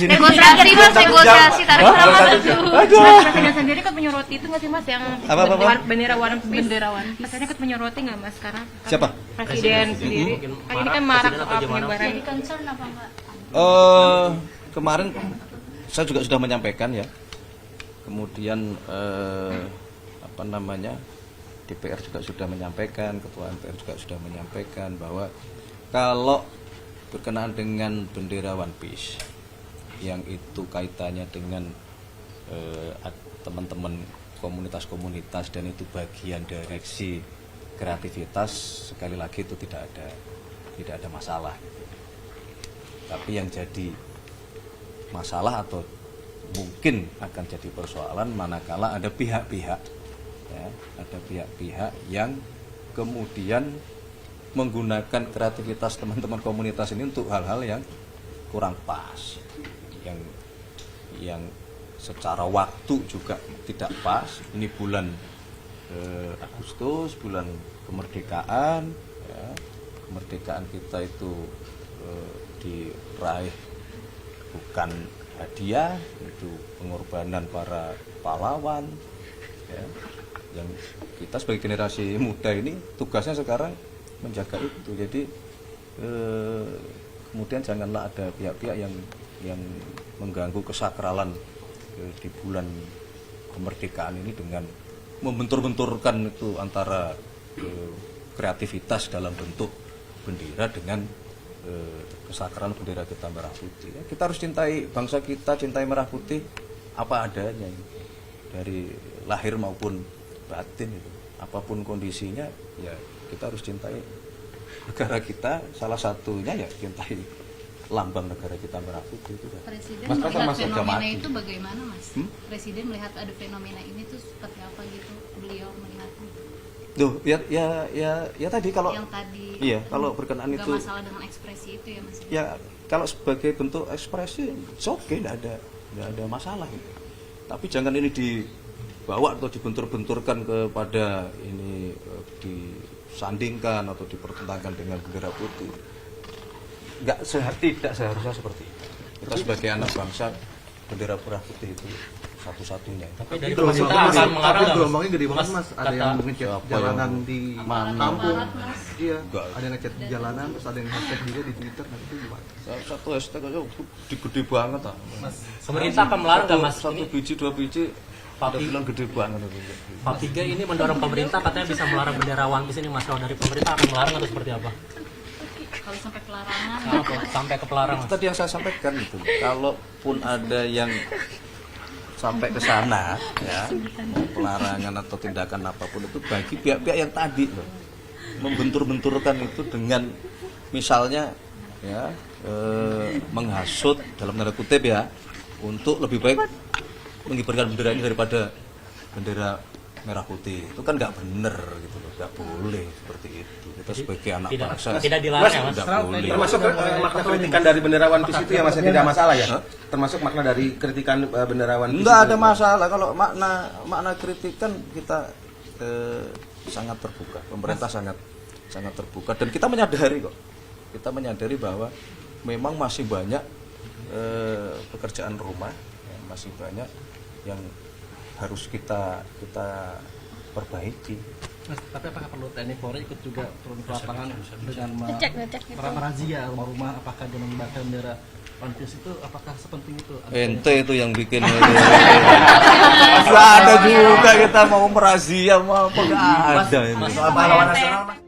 sini. Negosiasi mas, negosiasi tarik sama Aduh. Presiden sendiri ikut menyoroti itu nggak sih mas yang bendera One Piece? Presiden ikut menyoroti nggak mas sekarang? Siapa? Presiden sendiri. Kan ini kan marak penyebaran. Jadi concern apa enggak? Kemarin saya juga sudah menyampaikan ya. Kemudian DPR juga sudah menyampaikan, Ketua MPR juga sudah menyampaikan bahwa kalau berkenaan dengan bendera One Piece yang itu kaitannya dengan teman-teman komunitas-komunitas dan itu bagian dari kreativitas, sekali lagi itu tidak ada masalah. Tapi yang jadi masalah atau mungkin akan jadi persoalan manakala ada pihak-pihak yang kemudian menggunakan kreativitas teman-teman komunitas ini untuk hal-hal yang kurang pas, yang secara waktu juga tidak pas. Ini bulan Agustus, bulan kemerdekaan, ya. Kemerdekaan kita itu diraih bukan hadiah, itu pengorbanan para pahlawan, ya. Yang kita sebagai generasi muda ini tugasnya sekarang menjaga itu. Jadi kemudian janganlah ada pihak-pihak yang mengganggu kesakralan di bulan kemerdekaan ini dengan membentur-benturkan itu antara kreativitas dalam bentuk bendera dengan kesakralan bendera kita merah putih. Kita harus cintai bangsa kita, cintai merah putih apa adanya dari lahir maupun batin itu. Apapun kondisinya ya kita harus cintai negara kita, salah satunya ya cintai lambang negara kita merah putih itu. Presiden Mas, melihat fenomena mati. itu bagaimana mas? Presiden melihat ada fenomena ini tuh seperti apa gitu beliau melihatnya? Tuh ya tadi kalau yang tadi iya kalau berkenaan nggak itu masalah dengan ekspresi itu ya mas? ya kalau sebagai bentuk ekspresi oke, tidak ada masalah gitu. Tapi jangan ini dibawa atau dibentur-benturkan kepada ini disandingkan atau dipertentangkan dengan bendera putih. Tidak seharusnya seperti itu. Kita sebagai anak bangsa, bendera merah putih itu satu-satunya. Tapi dari pemerintah akan melarang gelombangnya gede banget mas. Ada yang ngecat jalanan di kampung. Iya. Ada yang ngecat jalanan, terus ada yang hashtag juga di Twitter. Nah itu gimana? Satu hashtag aja gede banget ah. Pemerintah akan melarang nggak mas? Satu biji, dua biji. Ada bilang gede banget. Pak Tiga ini mendorong pemerintah katanya bisa melarang bendera One Piece ini mas. Kalau dari pemerintah akan melarang atau seperti apa? Kalau sampai pelarangan Sampai ke pelarangan. Itu tadi yang saya sampaikan itu. Kalaupun ada yang sampai ke sana ya, pelarangan atau tindakan apapun itu bagi pihak-pihak yang tadi loh, membentur-benturkan itu dengan misalnya ya menghasut dalam tanda kutip ya, untuk lebih baik mengibarkan bendera ini daripada bendera merah putih. Itu kan nggak bener gitu loh, nggak boleh seperti itu. Kita sebagai anak bangsa tidak dilarang ya mas. boleh. Termasuk makna kritikan dari bendera One Piece itu ya masih tidak masalah ya? Termasuk makna dari kritikan bendera One Piece. Enggak ada masalah kalau makna kritikan kita sangat terbuka. Pemerintah sangat terbuka dan kita menyadari kok. Kita menyadari bahwa memang masih banyak pekerjaan rumah, ya, masih banyak yang harus kita perbaiki. Mas, tapi apakah perlu TNI Polri ikut juga turun ke lapangan dengan merazia rumah-rumah, apakah dengan membakar bendera One Piece itu apakah sepenting itu? Ente itu yang bikin ada juga kita mau merazia mau apa, nggak ada ini. Pahlawan nasional mas.